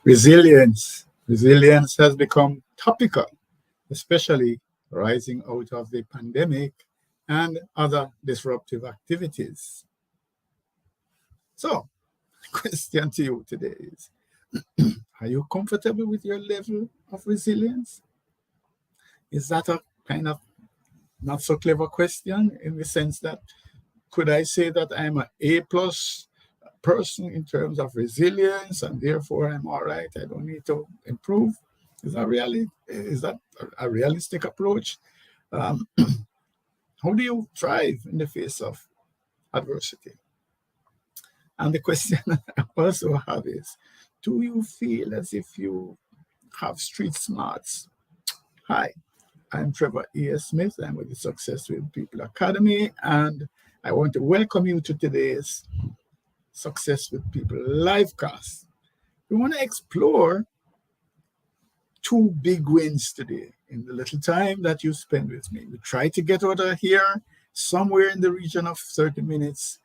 Resilience. Resilience has become topical, especially rising out of the pandemic and other disruptive activities. So, the question to you today is, are you comfortable with your level of resilience? Is that a kind of not so clever question in the sense that could I say that I'm an A plus person in terms of resilience and therefore I'm all right, I don't need to improve? Is that a realistic approach? How do you thrive in the face of adversity? And the question I also have is, do you feel as if you have street smarts? Hi, I'm Trevor E.S. Smith. I'm with the Success with People Academy, and I want to welcome you to today's Success with People livecast. We want to explore two big wins today in the little time that you spend with me. We try to get out of here somewhere in the region of 30 minutes.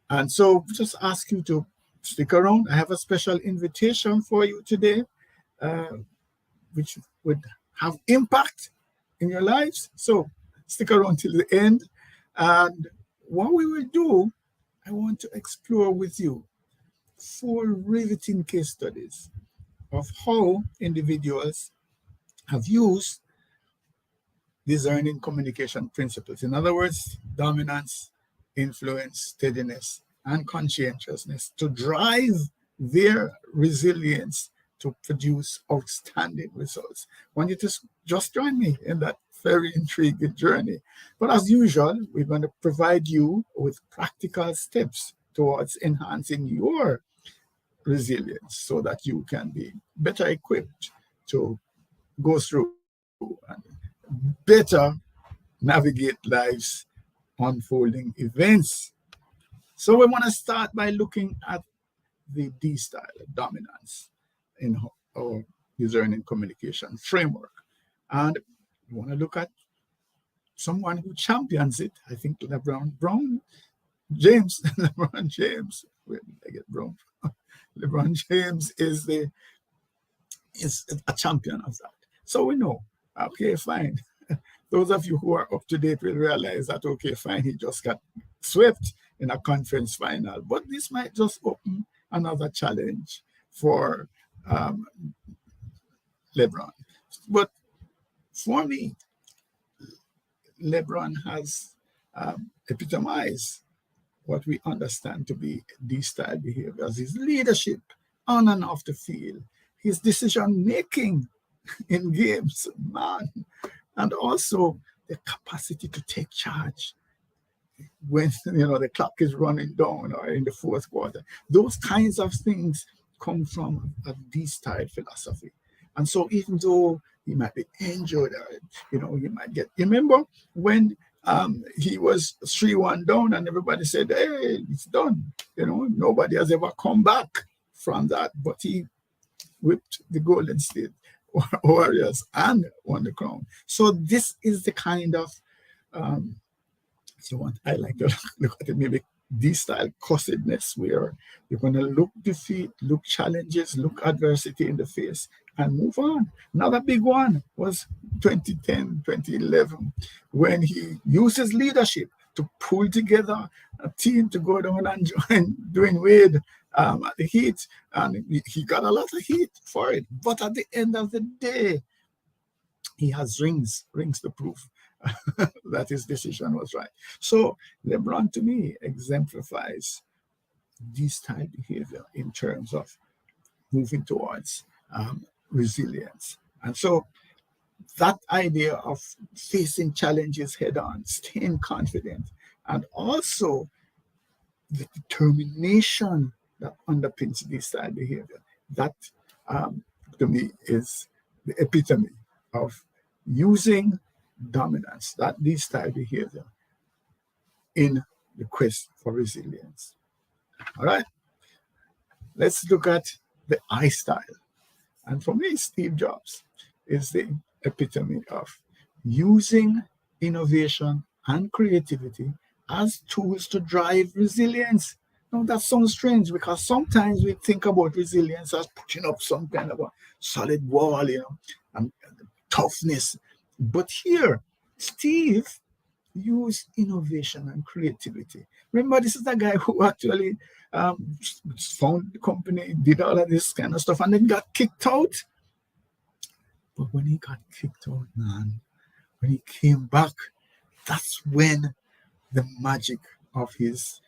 And so just ask you to stick around. I have a special invitation for you today, which would have impact in your lives. So stick around till the end. And what we will do, I want to explore with you 4 riveting case studies of how individuals have used DISCerning communication principles. In other words, dominance, influence, steadiness, and conscientiousness to drive their resilience to produce outstanding results. I want you to just join me in that very intriguing journey. But as usual, we're going to provide you with practical steps towards enhancing your resilience so that you can be better equipped to go through and better navigate life's unfolding events. So we want to start by looking at the D style, dominance, in our DISCerning communication framework. And we want to look at someone who champions it. I think LeBron James, where did I get Brown? LeBron James is a champion of that. So we know, okay, fine. Those of you who are up to date will realize that, okay, fine, he just got swept in a conference final. But this might just open another challenge for LeBron. But for me, LeBron has epitomized what we understand to be D-style behaviors, his leadership on and off the field, his decision-making in games, man, and also the capacity to take charge when the clock is running down or in the fourth quarter. Those kinds of things come from a D-style philosophy. And so even though he might be injured, or, you might get, remember when he was 3-1 down and everybody said, hey, it's done. Nobody has ever come back from that, but he whipped the Golden State Warriors and won the crown. So this is the kind of, I like to look at it, maybe D-style cussedness, where you're going to look defeat, look challenges, look adversity in the face, and move on. Another big one was 2010, 2011, when he used his leadership to pull together a team to go down and join Dwayne Wade at the Heat. And he got a lot of heat for it. But at the end of the day, he has rings to prove that his decision was right. So LeBron, to me, exemplifies this type of behavior in terms of moving towards resilience. And so that idea of facing challenges head on, staying confident, and also the determination that underpins this style behavior, that to me is the epitome of using dominance, that this style behavior in the quest for resilience. All right, let's look at the I style. And for me, Steve Jobs is the epitome of using innovation and creativity as tools to drive resilience. Now that sounds strange because sometimes we think about resilience as putting up some kind of a solid wall, and toughness. But here, Steve used innovation and creativity. Remember, this is the guy who actually found the company, did all of this kind of stuff, and then got kicked out. But when he got kicked out, man, when he came back, that's when the magic of his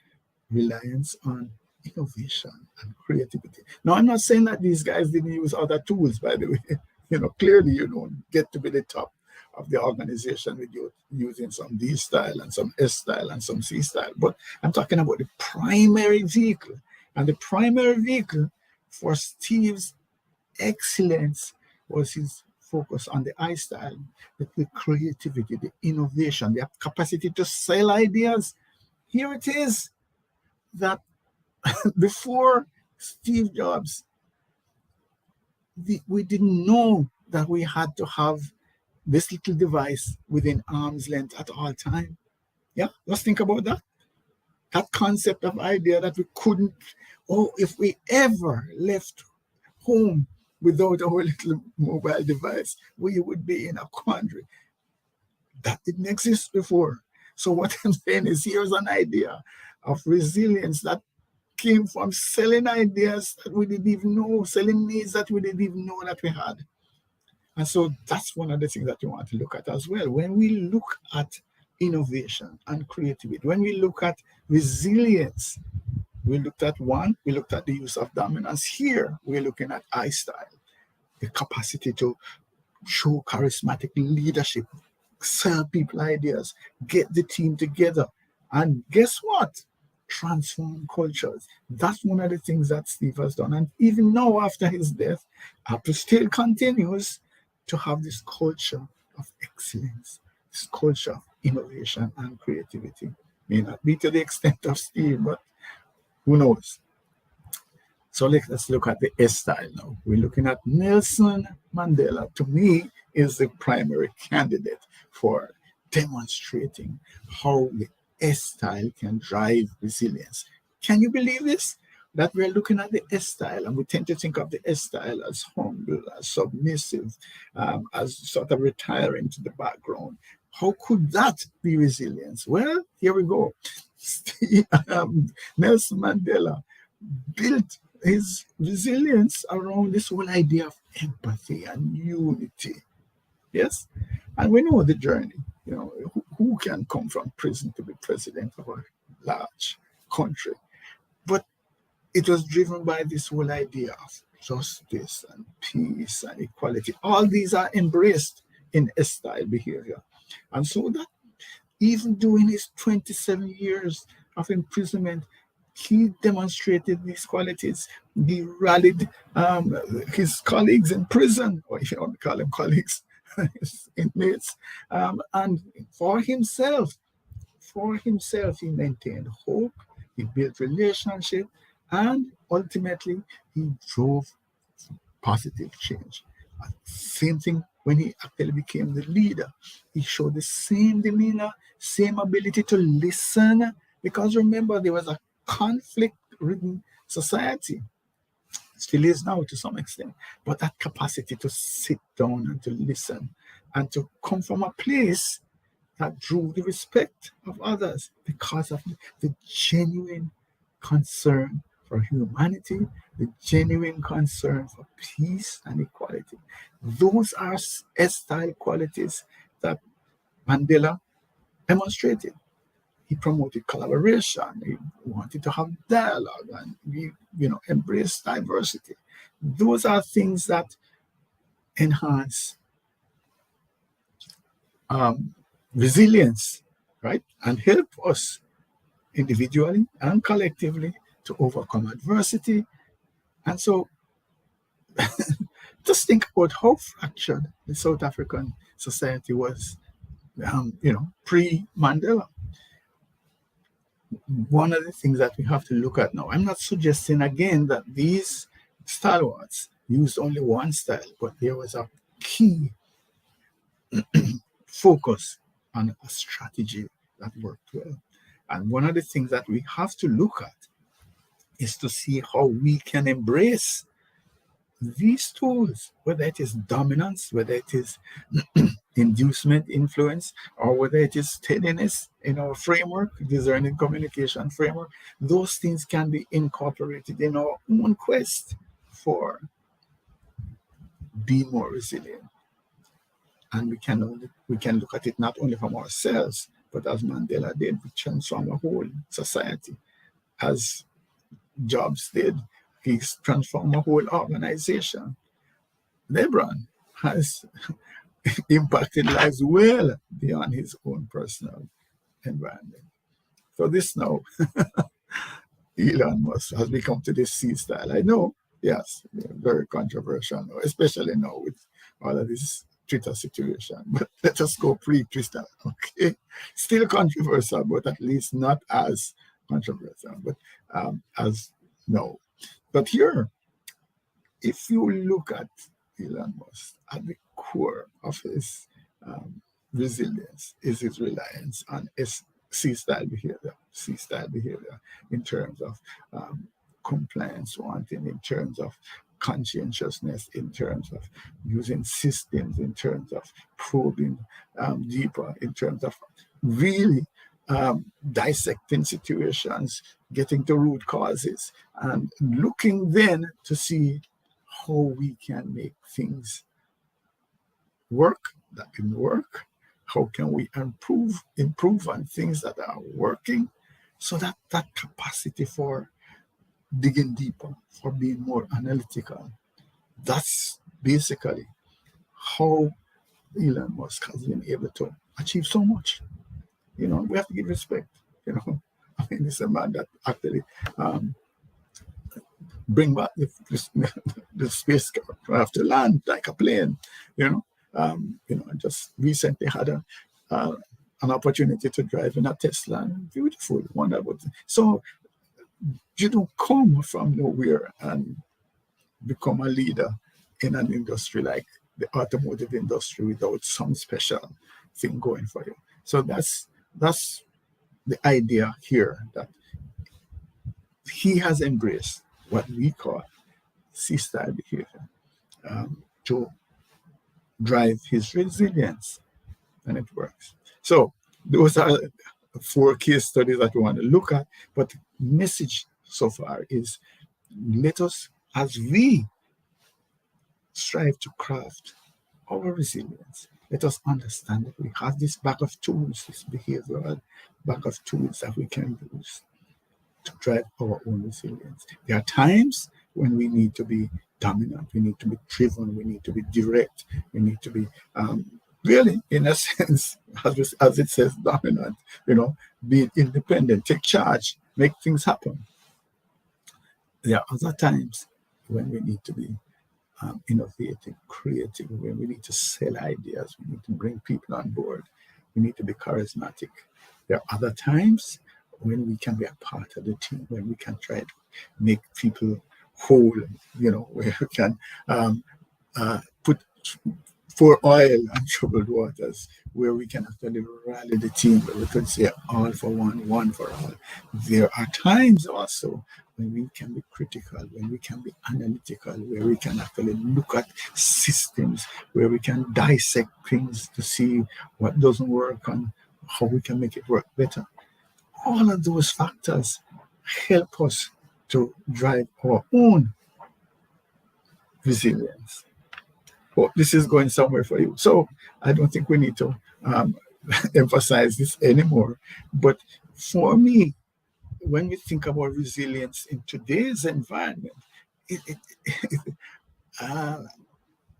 reliance on innovation and creativity. Now, I'm not saying that these guys didn't use other tools, by the way. Clearly you don't get to be the top of the organization with you using some D style and some S style and some C style. But I'm talking about the primary vehicle. And the primary vehicle for Steve's excellence was his focus on the I style, the creativity, the innovation, the capacity to sell ideas. Here it is that before Steve Jobs, we didn't know that we had to have this little device within arm's length at all time. Yeah, let's think about that. That concept of idea that we couldn't, if we ever left home without our little mobile device, we would be in a quandary. That didn't exist before. So what I'm saying is, here's an idea of resilience that came from selling ideas that we didn't even know, selling needs that we didn't even know that we had. And so that's one of the things that you want to look at as well. When we look at innovation and creativity, when we look at resilience, we looked at the use of dominance. Here, we're looking at I style, the capacity to show charismatic leadership, sell people ideas, get the team together. And guess what? Transform cultures. That's one of the things that Steve has done. And even now, after his death, Apple still continues to have this culture of excellence, this culture of innovation and creativity. May not be to the extent of Steve, but who knows? So let's look at the S style now. We're looking at Nelson Mandela. To me, is the primary candidate for demonstrating how the S style can drive resilience. Can you believe this? That we're looking at the S style, and we tend to think of the S style as humble, as submissive, as sort of retiring to the background. How could that be resilience? Well, here we go. Nelson Mandela built his resilience around this whole idea of empathy and unity. Yes? And we know the journey. Who can come from prison to be president of a large country? But it was driven by this whole idea of justice and peace and equality. All these are embraced in S-style behavior. And so that even during his 27 years of imprisonment, he demonstrated these qualities. He rallied his colleagues in prison, or if you want to call them colleagues, his inmates, and for himself, he maintained hope, he built relationship, and ultimately he drove positive change. Same thing when he actually became the leader. He showed the same demeanor, same ability to listen, because remember, there was a conflict-ridden society. Still is now to some extent, but that capacity to sit down and to listen and to come from a place that drew the respect of others because of the genuine concern for humanity, the genuine concern for peace and equality. Those are S-style qualities that Mandela demonstrated. He promoted collaboration. He wanted to have dialogue, and he, embrace diversity. Those are things that enhance resilience, right, and help us individually and collectively to overcome adversity. And so, just think about how fractured the South African society was, pre-Mandela. One of the things that we have to look at now, I'm not suggesting again that these stalwarts used only one style, but there was a key focus on a strategy that worked well. And one of the things that we have to look at is to see how we can embrace these tools, whether it is dominance, whether it is inducement, influence, or whether it is steadiness in our framework, DISCerning Communication framework. Those things can be incorporated in our own quest for being more resilient. And we can look at it not only from ourselves, but as Mandela did, we transform a whole society. As Jobs did, he transformed a whole organization. LeBron has impacted lives well beyond his own personal environment. So this now, Elon Musk has become to this C style. I know, yes, very controversial now, especially now with all of this Twitter situation. But let us go pre-Twitter, okay? Still controversial, but at least not as controversial, but as no. But here, if you look at Elon Musk, at the core of his resilience is his reliance on his C-style behavior in terms of compliance wanting, in terms of conscientiousness, in terms of using systems, in terms of probing deeper, in terms of really dissecting situations, getting to root causes, and looking then to see how we can make things work that didn't work. How can we improve on things that are working, so that capacity for digging deeper, for being more analytical, that's basically how Elon Musk has been able to achieve so much. We have to give respect. I mean, it's a man that actually bring back the spacecraft to land like a plane. I just recently had an opportunity to drive in a Tesla. Beautiful, wonderful. So you don't come from nowhere and become a leader in an industry like the automotive industry without some special thing going for you. So that's the idea here, that he has embraced what we call C-style behavior to drive his resilience, and it works. So those are 4 case studies that we want to look at, but the message so far is, let us, as we strive to craft our resilience, let us understand that we have this bag of tools, this behavioral bag of tools that we can use to drive our own resilience. There are times when we need to be dominant, we need to be driven, we need to be direct, we need to be really, in a sense, as it says, dominant, be independent, take charge, make things happen. There are other times when we need to be innovative, creative, when we need to sell ideas, we need to bring people on board, we need to be charismatic. There are other times when we can be a part of the team, when we can try to make people whole, where we can pour oil on troubled waters, where we can actually rally the team, where we could say all for one, one for all. There are times also when we can be critical, when we can be analytical, where we can actually look at systems, where we can dissect things to see what doesn't work and how we can make it work better. All of those factors help us to drive our own resilience. Well, this is going somewhere for you. So I don't think we need to emphasize this anymore. But for me, when we think about resilience in today's environment,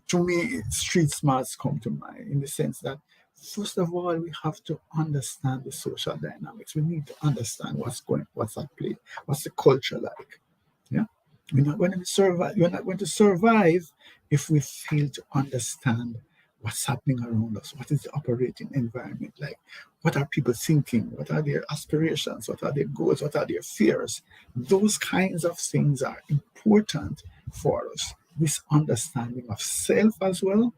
to me, street smarts come to mind, in the sense that, first of all, we have to understand the social dynamics. We need to understand what's at play, what's the culture like. Yeah, we're not going to survive. We're not going to survive if we fail to understand what's happening around us. What is the operating environment like? What are people thinking? What are their aspirations? What are their goals? What are their fears? Those kinds of things are important for us. This understanding of self as well,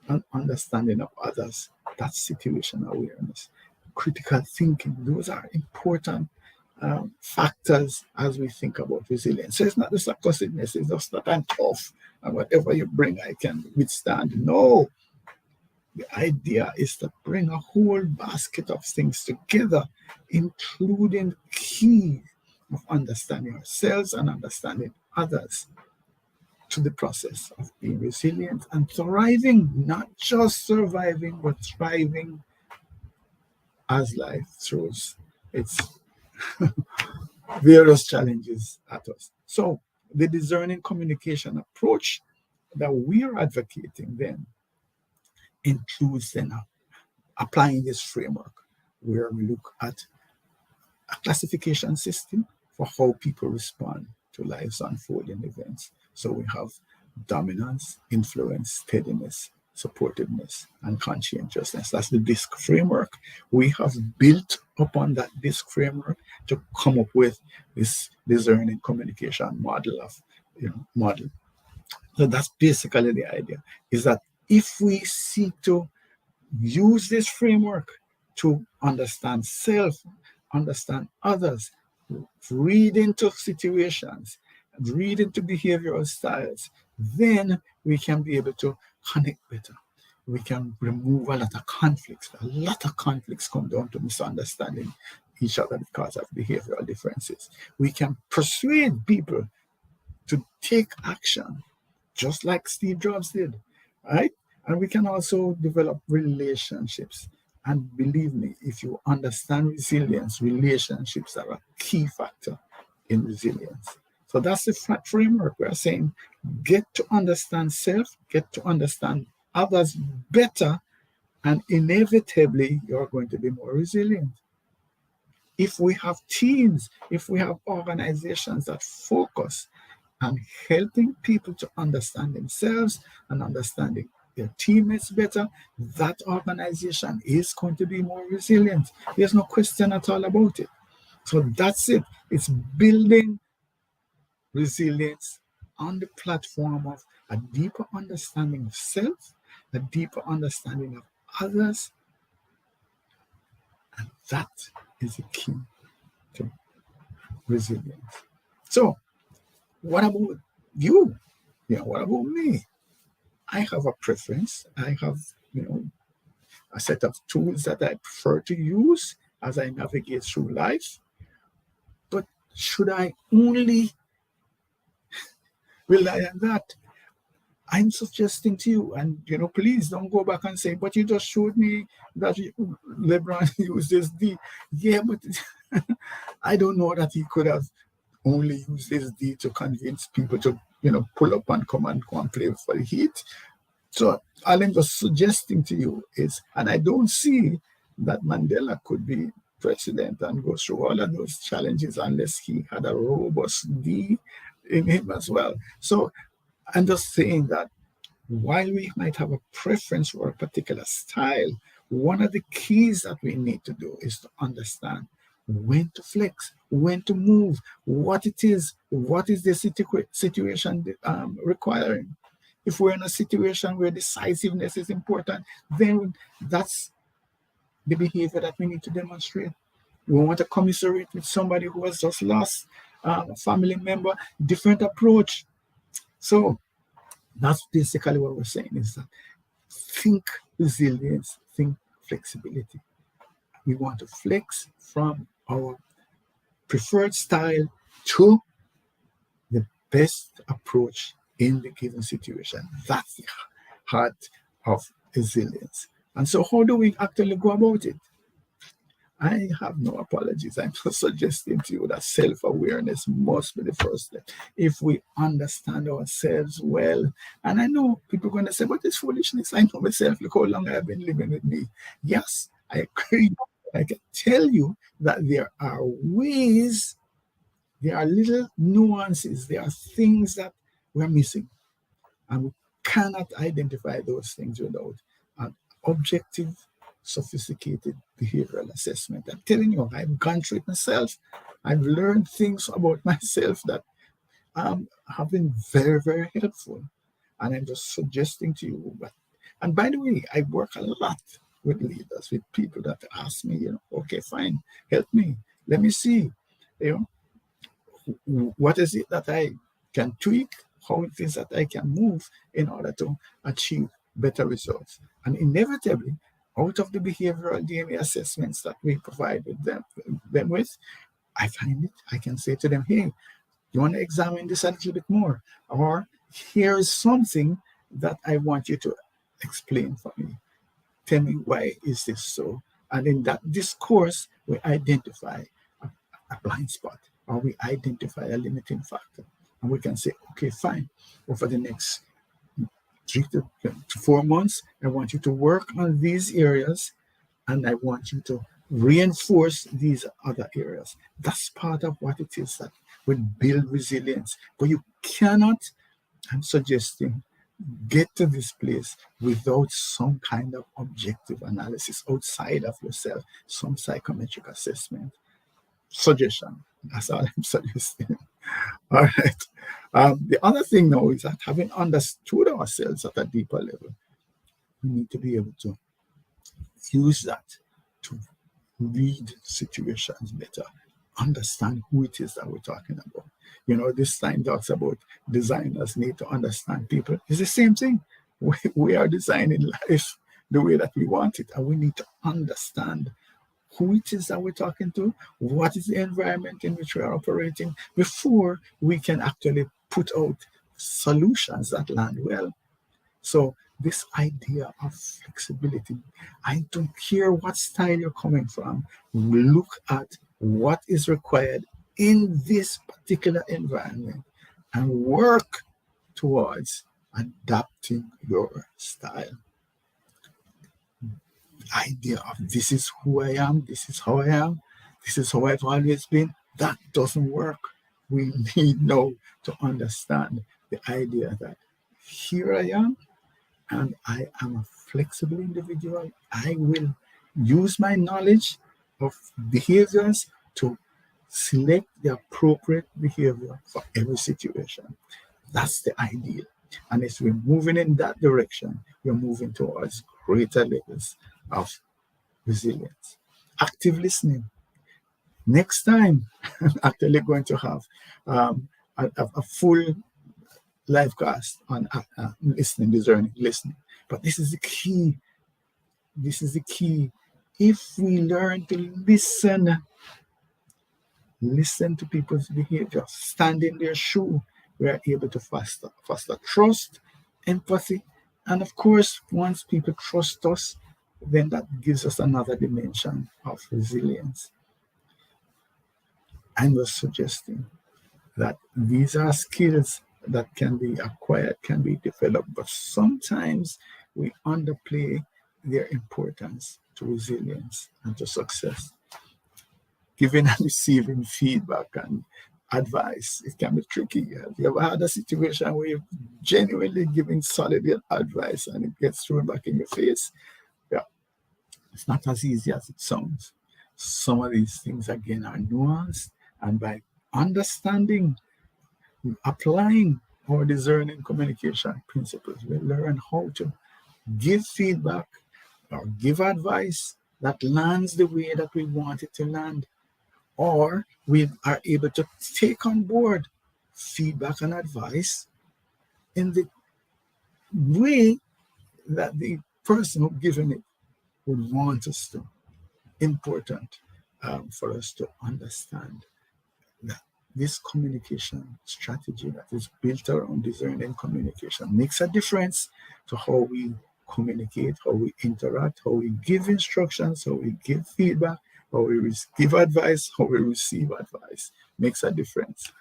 and understanding of others, that situational awareness, critical thinking, those are important factors as we think about resilience. So it's not just a cussedness, it's just that I'm tough and whatever you bring, I can withstand. No, the idea is to bring a whole basket of things together, including key of understanding ourselves and understanding others to the process of being resilient and thriving, not just surviving, but thriving as life throws its various challenges at us. So the discerning communication approach that we are advocating then includes then applying this framework where we look at a classification system for how people respond to life's unfolding events. So we have dominance, influence, steadiness, supportiveness, and conscientiousness. That's the DISC framework. We have built upon that DISC framework to come up with this discerning communication model. So that's basically the idea, is that if we seek to use this framework to understand self, understand others, read into situations, read into behavioral styles, then we can be able to connect better. We can remove a lot of conflicts. A lot of conflicts come down to misunderstanding each other because of behavioral differences. We can persuade people to take action, just like Steve Jobs did, right? And we can also develop relationships. And believe me, if you understand resilience, relationships are a key factor in resilience. So that's the framework. We're saying get to understand self, get to understand others better, and inevitably you're going to be more resilient. If we have teams, if we have organizations that focus on helping people to understand themselves and understanding their teammates better, that organization is going to be more resilient. There's no question at all about it. So that's it. It's building resilience on the platform of a deeper understanding of self, a deeper understanding of others, and that is the key to resilience. So, what about you? What about me? I have a preference. I have, a set of tools that I prefer to use as I navigate through life. But should I only rely on that? I'm suggesting to you, and please don't go back and say, but you just showed me that LeBron used this D. Yeah, but I don't know that he could have only used this D to convince people to, pull up and come and play for the Heat. So all I'm just suggesting to you is, and I don't see that Mandela could be president and go through all of those challenges unless he had a robust D in him as well. So I'm just saying that while we might have a preference for a particular style, one of the keys that we need to do is to understand when to flex, when to move, what it is, what is the situation requiring. If we're in a situation where decisiveness is important, then that's the behavior that we need to demonstrate. We want to commiserate with somebody who has just lost a family member, different approach. So that's basically what we're saying, is that think resilience, think flexibility. We want to flex from our preferred style to the best approach in the given situation. That's the heart of resilience. And so how do we actually go about it? I have no apologies. I'm just suggesting to you that self-awareness must be the first step. If we understand ourselves well, and I know people are going to say, but it's foolishness. I know myself. Look how long I've been living with me. Yes, I agree. I can tell you that there are ways, there are little nuances, there are things that we're missing. And we cannot identify those things without an objective, sophisticated behavioral assessment. I'm telling you, I've gone through it myself. I've learned things about myself that have been very, very helpful. And I'm just suggesting to you. And by the way, I work a lot with leaders, with people that ask me, okay, fine, help me. Let me see. You know, what is it that I can tweak? How it is that I can move in order to achieve better results? And inevitably, out of the behavioral DNA assessments that we provide with them with, I find it, I can say to them, hey, you want to examine this a little bit more? Or here is something that I want you to explain for me. Tell me, why is this so? And in that discourse, we identify a blind spot, or we identify a limiting factor. And we can say, okay, fine, over the next 3 to 4 months, I want you to work on these areas, and I want you to reinforce these other areas. That's part of what it is that will build resilience. But you cannot, I'm suggesting, get to this place without some kind of objective analysis outside of yourself, some psychometric assessment. Suggestion. That's all I'm suggesting. All right. The other thing now is that having understood ourselves at a deeper level, we need to be able to use that to read situations better, understand who it is that we're talking about. You know, this time talks about designers need to understand people. It's the same thing. We are designing life the way that we want it, and we need to understand who it is that we're talking to, what is the environment in which we are operating, before we can actually put out solutions that land well. So this idea of flexibility, I don't care what style you're coming from, look at what is required in this particular environment and work towards adapting your style. Idea of this is who I am, this is how I am, this is how I've always been, that doesn't work. We need now to understand the idea that here I am, and I am a flexible individual. I will use my knowledge of behaviors to select the appropriate behavior for every situation. That's the ideal. And as we're moving in that direction, we're moving towards greater levels of resilience. Active listening. Next time, I'm actually going to have a full live cast on listening, discerning, listening. But this is the key. This is the key. If we learn to listen to people's behavior, stand in their shoe, we are able to foster trust, empathy, and of course, once people trust us, then that gives us another dimension of resilience. I'm just suggesting that these are skills that can be acquired, can be developed, but sometimes we underplay their importance to resilience and to success. Giving and receiving feedback and advice, it can be tricky. Have you ever had a situation where you're genuinely giving solid advice and it gets thrown back in your face? Yeah, it's not as easy as it sounds. Some of these things, again, are nuanced, and by understanding, applying our discerning communication principles, we learn how to give feedback or give advice that lands the way that we want it to land, or we are able to take on board feedback and advice in the way that the person who given it would want us to. Important for us to understand that this communication strategy that is built around discerning communication makes a difference to how we communicate, how we interact, how we give instructions, how we give feedback, how we give advice, how we receive advice. Makes a difference.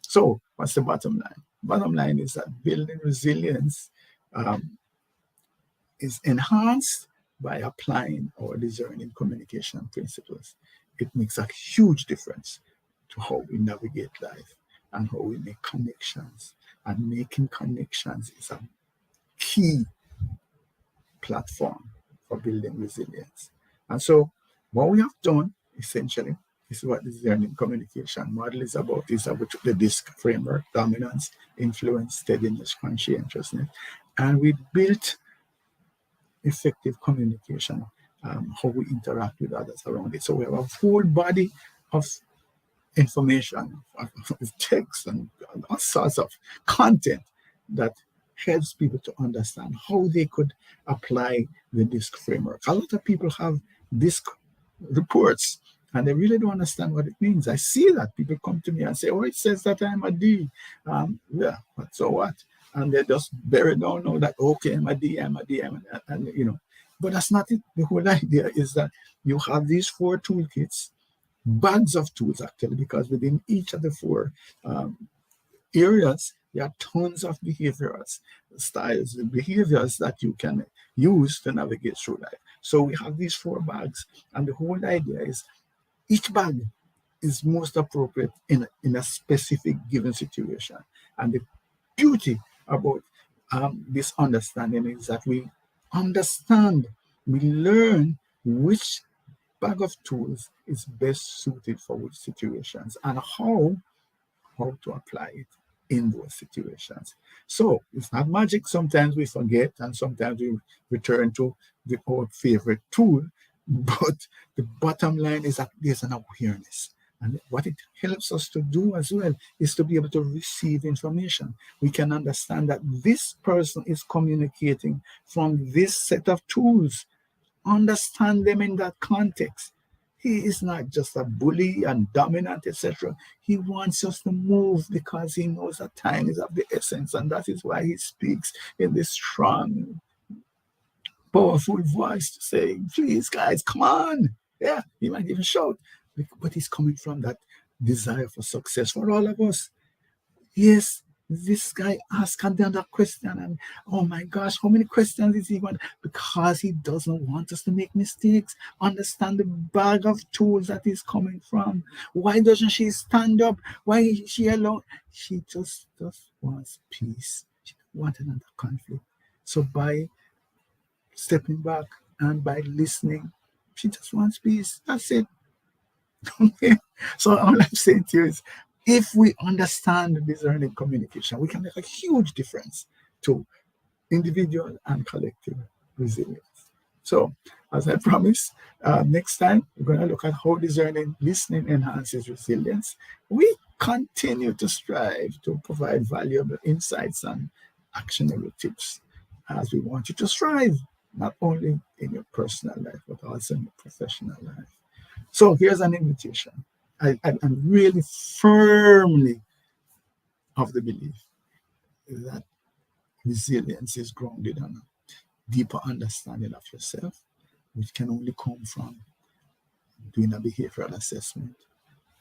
So what's the bottom line? Bottom line is that building resilience is enhanced by applying our discerning communication principles. It makes a huge difference to how we navigate life and how we make connections. And making connections is a key platform for building resilience. And so what we have done, essentially, is what the discerning communication model is about. Is about the DISC framework: dominance, influence, steadiness, conscientiousness. And we built effective communication, how we interact with others around it. So we have a whole body of information, text, and all sorts of content that helps people to understand how they could apply the DISC framework. A lot of people have DISC reports and they really don't understand what it means. I see that people come to me and say, "Oh, it says that I'm a D." Yeah, but so what? And they just bury down now that, okay, I'm a D, and you know. But that's not it. The whole idea is that you have these 4 toolkits, bags of tools actually, because within each of the 4 areas, there are tons of behaviors, styles, behaviors that you can use to navigate through life. So we have these 4 bags, and the whole idea is each bag is most appropriate in a specific given situation. And the beauty about this understanding is that we understand, we learn which bag of tools is best suited for which situations and how to apply it in those situations. So it's not magic. Sometimes we forget and sometimes we return to our favorite tool. But the bottom line is that there's an awareness. And what it helps us to do as well is to be able to receive information. We can understand that this person is communicating from this set of tools. Understand them in that context. He is not just a bully and dominant, etc. He wants us to move because he knows that time is of the essence, and that is why he speaks in this strong, powerful voice to say, "Please, guys, come on." Yeah, he might even shout, but he's coming from that desire for success for all of us. Yes, this guy asked another question, and oh my gosh, how many questions is he going? Because he doesn't want us to make mistakes. Understand the bag of tools that is coming from. Why doesn't she stand up? Why is she alone? She just wants peace. She doesn't want another conflict. So by stepping back and by listening, she just wants peace. That's it. Okay. So all I'm saying to you is, if we understand DISCerning communication, we can make a huge difference to individual and collective resilience. So, as I promised, next time we're going to look at how DISCerning listening enhances resilience. We continue to strive to provide valuable insights and actionable tips as we want you to strive, not only in your personal life, but also in your professional life. So here's an invitation. I'm really firmly of the belief that resilience is grounded on a deeper understanding of yourself, which can only come from doing a behavioral assessment.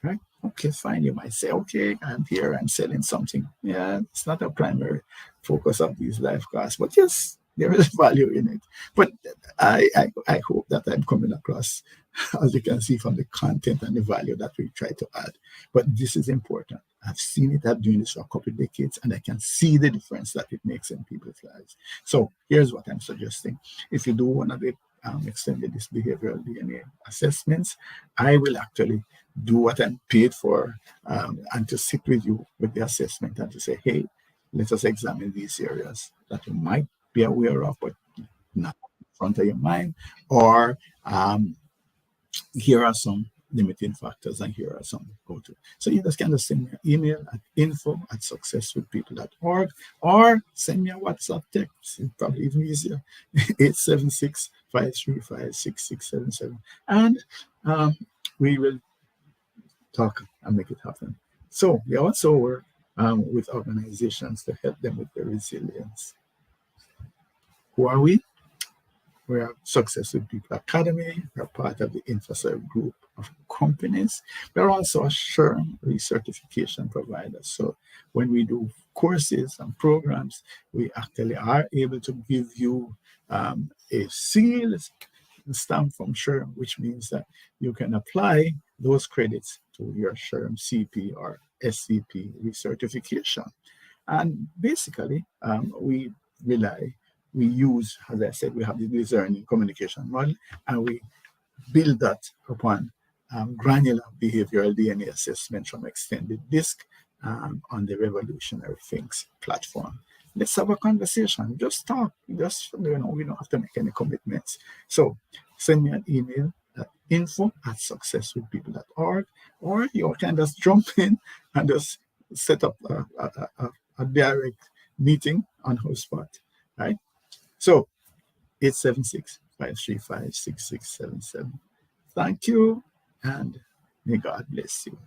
Right? Okay, fine. You might say, okay, I'm here, I'm selling something. Yeah, it's not a primary focus of these life courses, but yes, there is value in it. But I hope that I'm coming across, as you can see from the content and the value that we try to add. But this is important. I've seen it, I've been doing this for a couple of decades, and I can see the difference that it makes in people's lives. So here's what I'm suggesting. If you do one of the extended this behavioral DNA assessments, I will actually do what I'm paid for and to sit with you with the assessment and to say, hey, let us examine these areas that you might be aware of, but not in front of your mind, or here are some limiting factors and here are some go-to. So you just can send me an email at info@successwithpeople.org or send me a WhatsApp text. It's probably even easier, 876-535-6677. And we will talk and make it happen. So we also work with organizations to help them with their resilience. Who are we? We are Success with People Academy. We're part of the InfoServe group of companies. We're also a SHRM recertification provider. So when we do courses and programs, we actually are able to give you a seal stamp from SHRM, which means that you can apply those credits to your SHRM CP or SCP recertification. And basically, we use, as I said, we have the DISCerning communication model, and we build that upon granular behavioral DNA assessment from extended DISC on the Revolutionary Things platform. Let's have a conversation. Just talk. We don't have to make any commitments. So send me an email at info@successwithpeople.org, or you can just jump in and just set up a direct meeting on HubSpot, right? So 876-535-6677. Thank you, and may God bless you.